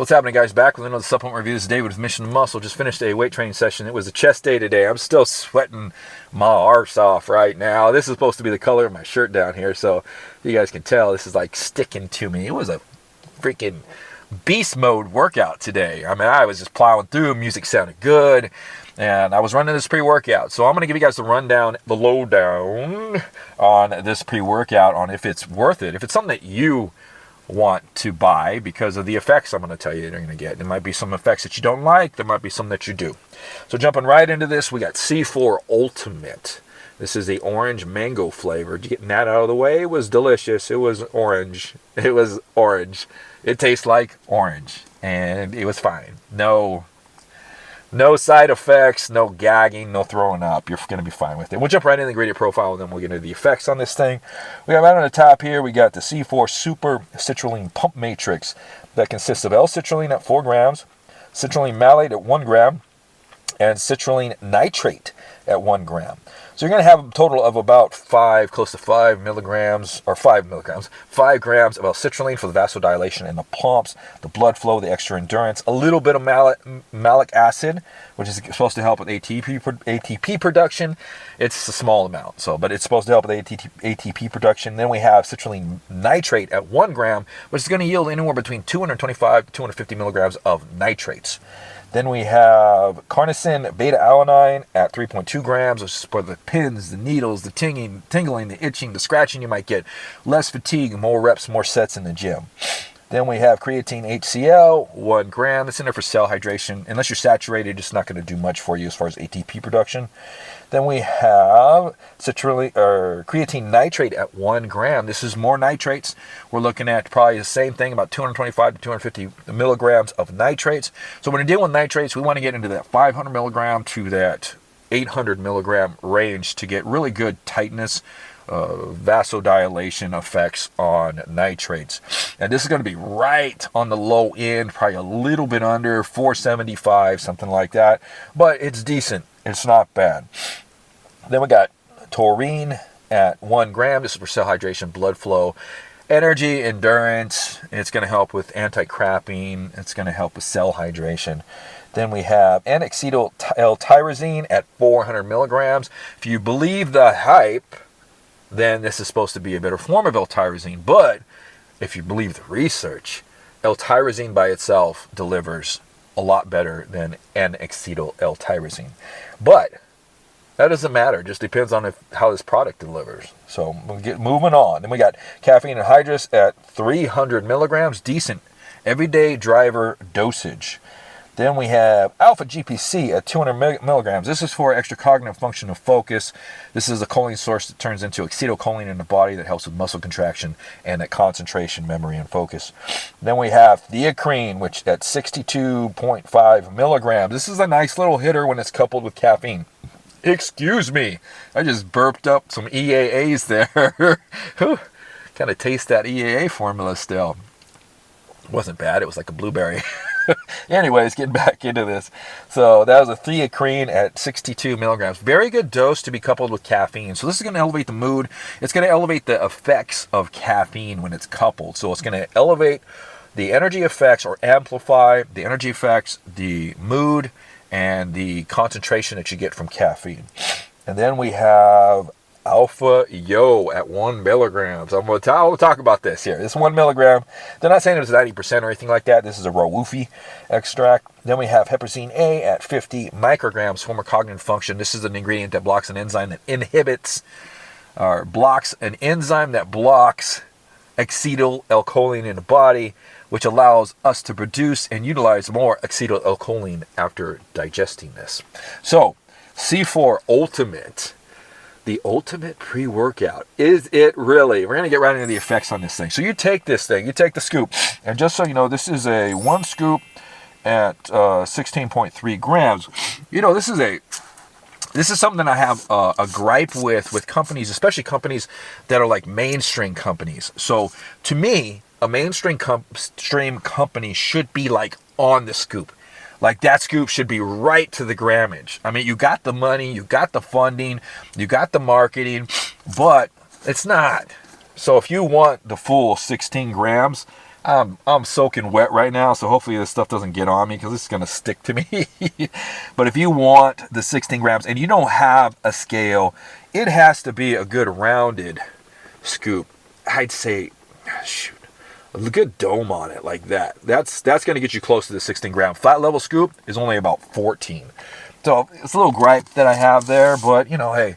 What's happening, guys? Back with another supplement review. This is David with Mission to Muscle. Just finished a weight training session. It was a chest day today. I'm still sweating my arse off right now. This is supposed to be the color of my shirt down here, so you guys can tell this is like sticking to me. It was a freaking beast mode workout today. I mean, I was just plowing through. Music sounded good, and I was running this pre-workout. So I'm going to give you guys the rundown, the lowdown on this pre-workout, on if it's worth it, if it's something that you want to buy because of the effects I'm going to tell you you're going to get. There might be some effects that you don't like. There might be some that you do. So jumping right into this, we got C4 Ultimate. This is the orange mango flavor. Getting that out of the way, it was delicious. It was orange. It was orange. It tastes like orange, and it was fine. No side effects, no gagging, no throwing up. You're going to be fine with it. We'll jump right into the ingredient profile, and then we'll get into the effects on this thing. We got right on the top here, we got the C4 Super Citrulline Pump Matrix that consists of L-citrulline at 4 grams, citrulline malate at 1 gram, and citrulline nitrate at 1 gram. So you're going to have a total of about close to 5 grams of L-citrulline for the vasodilation and the pumps, the blood flow, the extra endurance, a little bit of malic acid, which is supposed to help with ATP production. It's a small amount, but it's supposed to help with ATP production. Then we have citrulline nitrate at 1 gram, which is going to yield anywhere between 225 to 250 milligrams of nitrates. Then we have carnosine beta-alanine at 3.2 grams, which is for the pins, the needles, the tingling, the itching, the scratching you might get. Less fatigue, more reps, more sets in the gym. Then we have creatine HCl, 1 gram. That's in there for cell hydration. Unless you're saturated, it's not going to do much for you as far as ATP production. Then we have creatine nitrate at 1 gram. This is more nitrates. We're looking at probably the same thing, about 225 to 250 milligrams of nitrates. So when you're dealing with nitrates, we want to get into that 500 milligram to that 800 milligram range to get really good tightness, vasodilation effects on nitrates. And this is going to be right on the low end, probably a little bit under 475, something like that. But it's decent. It's not bad. Then we got taurine at 1 gram. This is for cell hydration, blood flow, energy, endurance. It's going to help with anti-crapping. It's going to help with cell hydration. Then we have N-acetyl L-tyrosine at 400 milligrams. If you believe the hype, then this is supposed to be a better form of L-tyrosine. But if you believe the research, L-tyrosine by itself delivers a lot better than N-acetyl L-tyrosine. But that doesn't matter. It just depends on how this product delivers. So we'll get moving on. Then we got caffeine anhydrous at 300 milligrams. Decent everyday driver dosage. Then we have alpha GPC at 200 milligrams. This is for extra cognitive function of focus. This is a choline source that turns into acetylcholine in the body that helps with muscle contraction and at concentration, memory, and focus. Then we have theacrine, which at 62.5 milligrams. This is a nice little hitter when it's coupled with caffeine. Excuse me, I just burped up some EAAs there. Kind of taste that EAA formula still. It wasn't bad, it was like a blueberry. Anyways, getting back into this. So that was a theacrine at 62 milligrams. Very good dose to be coupled with caffeine. So this is going to elevate the mood. It's going to elevate the effects of caffeine when it's coupled. So it's going to elevate the energy effects or amplify the energy effects, the mood, and the concentration that you get from caffeine. And then we have Alpha Yo at 1 milligram. So we'll talk about this here. This 1 milligram. They're not saying it was 90% or anything like that. This is a raw woofy extract. Then we have heparin A at 50 micrograms for cognitive function. This is an ingredient that blocks an enzyme that inhibits or blocks an enzyme that blocks acetylcholine in the body, which allows us to produce and utilize more acetylcholine after digesting this. So C4 Ultimate. The ultimate pre-workout. Is it really? We're going to get right into the effects on this thing. So you take this thing, you take the scoop, and just so you know, this is a 1 scoop at 16.3 grams. You know, this is something that I have a gripe with companies, especially companies that are like mainstream companies. So to me, a mainstream company should be like on the scoop. Like that scoop should be right to the grammage. I mean, you got the money, you got the funding, you got the marketing, but it's not. So if you want the full 16 grams, I'm soaking wet right now, so hopefully this stuff doesn't get on me because it's gonna stick to me. But if you want the 16 grams and you don't have a scale, it has to be a good rounded scoop. I'd say, shoot, a good dome on it like that. That's gonna get you close to the 16 gram. Flat level scoop is only about 14. So it's a little gripe that I have there, but you know, hey,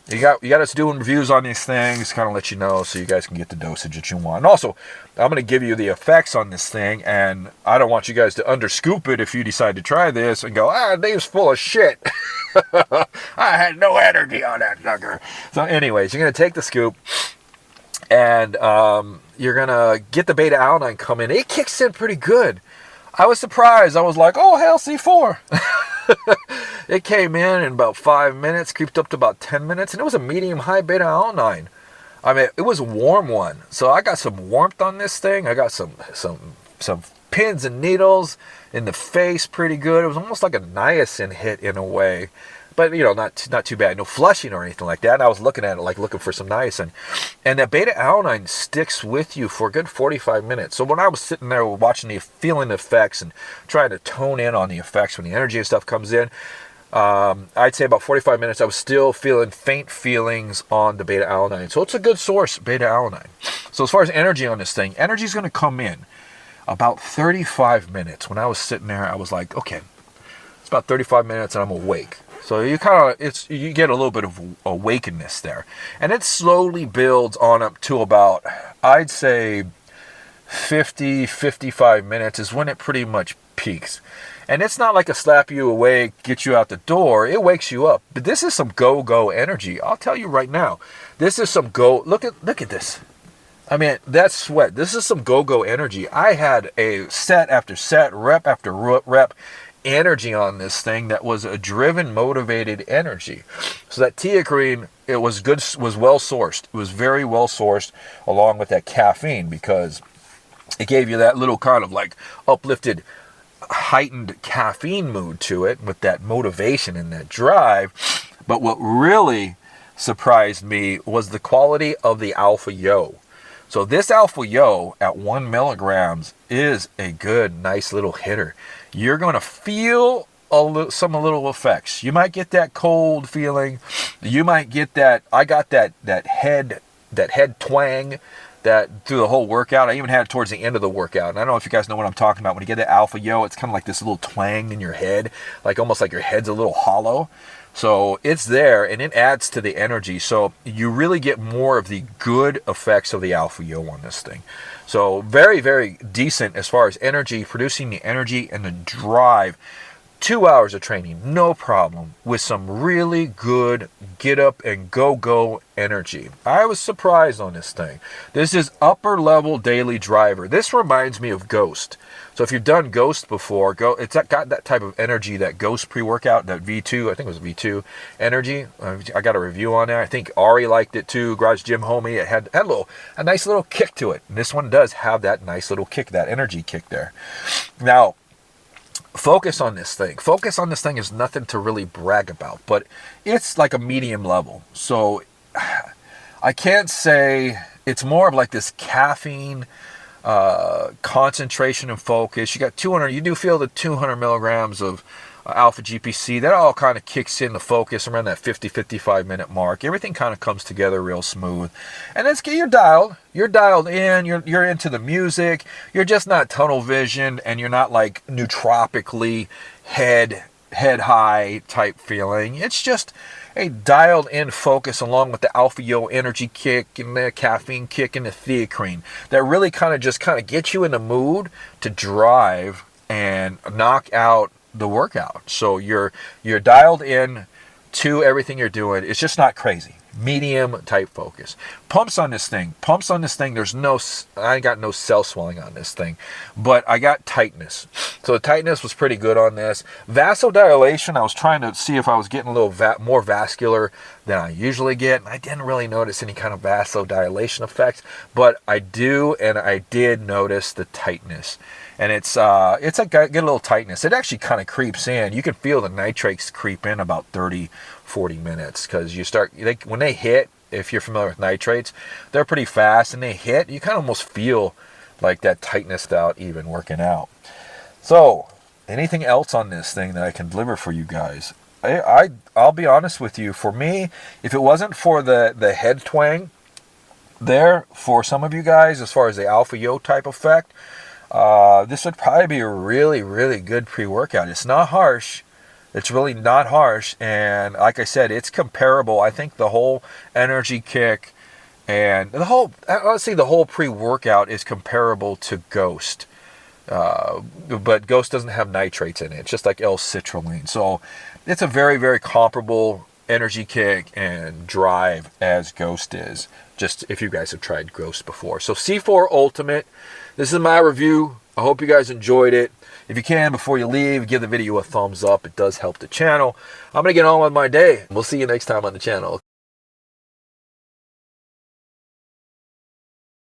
you got us doing reviews on these things, kind of let you know so you guys can get the dosage that you want. And also, I'm going to give you the effects on this thing, and I don't want you guys to underscoop it if you decide to try this and go, Dave's full of shit. I had no energy on that sucker. So anyways, you're going to take the scoop, and you're going to get the beta-alanine come in. It kicks in pretty good. I was surprised. I was like, oh, hell, C4. It came in about 5 minutes, creeped up to about 10 minutes, and it was a medium-high beta-alanine. I mean, it was a warm one. So I got some warmth on this thing. I got some pins and needles in the face pretty good. It was almost like a niacin hit in a way. But, you know, not too bad. No flushing or anything like that. And I was looking at it like looking for some niacin. And that beta-alanine sticks with you for a good 45 minutes. So when I was sitting there watching feeling the effects and trying to tone in on the effects when the energy and stuff comes in, I'd say about 45 minutes, I was still feeling faint feelings on the beta-alanine. So it's a good source, beta-alanine. So as far as energy on this thing, energy is going to come in about 35 minutes. When I was sitting there, I was like, okay, it's about 35 minutes and I'm awake. So you you get a little bit of awakeness there. And it slowly builds on up to about, I'd say 55 minutes is when it pretty much peaks. And it's not like a slap you awake, get you out the door. It wakes you up. But this is some go-go energy. I'll tell you right now. This is some go. Look at this. I mean, that's sweat. This is some go-go energy. I had a set after set, rep after rep energy on this thing that was a driven, motivated energy. So that teacrine, it was good, was well sourced. It was very well sourced along with that caffeine because it gave you that little kind of like uplifted, heightened caffeine mood to it with that motivation and that drive. But what really surprised me was the quality of the alpha yo. So this alpha yo at 1 milligrams is a good, nice little hitter. You're going to feel some little effects. You might get that cold feeling. You might get that. I got that head twang that through the whole workout. I even had it towards the end of the workout. And I don't know if you guys know what I'm talking about. When you get that alpha yo, it's kind of like this little twang in your head, like almost like your head's a little hollow. So it's there and it adds to the energy. So you really get more of the good effects of the alpha yo on this thing. So very, very decent as far as energy, producing the energy and the drive. 2 hours of training, no problem, with some really good get up and go energy. I was surprised on this thing. This is upper level daily driver. This reminds me of Ghost. So if you've done Ghost before, it's got that type of energy, that Ghost pre-workout, that V2, I think it was V2 energy. I got a review on there. I think Ari liked it too, Garage Gym Homie. It had a nice little kick to it. And this one does have that nice little kick, that energy kick there. Now, focus on this thing. Focus on this thing is nothing to really brag about, but it's like a medium level. So I can't say it's more of like this caffeine concentration and focus. You got 200. You do feel the 200 milligrams of alpha GPC. That all kind of kicks in the focus around that 50-55 minute mark. Everything kind of comes together real smooth, and you're dialed. You're dialed in. You're into the music. You're just not tunnel visioned, and you're not like nootropically head high type feeling. It's just a dialed in focus along with the alpha yo energy kick and the caffeine kick and the theacrine that really kind of get you in the mood to drive and knock out the workout. So you're dialed in to everything you're doing. It's just not crazy. Medium type focus. Pumps on this thing. I ain't got no cell swelling on this thing, but I got tightness. So the tightness was pretty good on this. Vasodilation, I was trying to see if I was getting a little more vascular than I usually get. And I didn't really notice any kind of vasodilation effects, but I did notice the tightness. And it's a get a little tightness. It actually kind of creeps in. You can feel the nitrates creep in about 30-40 minutes because when they hit, if you're familiar with nitrates, they're pretty fast and they hit. You kind of almost feel like that tightness without even working out. So, anything else on this thing that I can deliver for you guys? I'll be honest with you. For me, if it wasn't for the head twang there, for some of you guys, as far as the alpha yo type effect, this would probably be a really, really good pre-workout. It's not harsh. It's really not harsh. And like I said, it's comparable. I think the whole energy kick and honestly, the whole pre-workout is comparable to Ghost. But Ghost doesn't have nitrates in it. It's just like L-citrulline. So it's a very, very comparable energy kick and drive as Ghost is. Just if you guys have tried Ghost before. So C4 Ultimate. This is my review. I hope you guys enjoyed it. If you can, before you leave, give the video a thumbs up. It does help the channel. I'm going to get on with my day. We'll see you next time on the channel.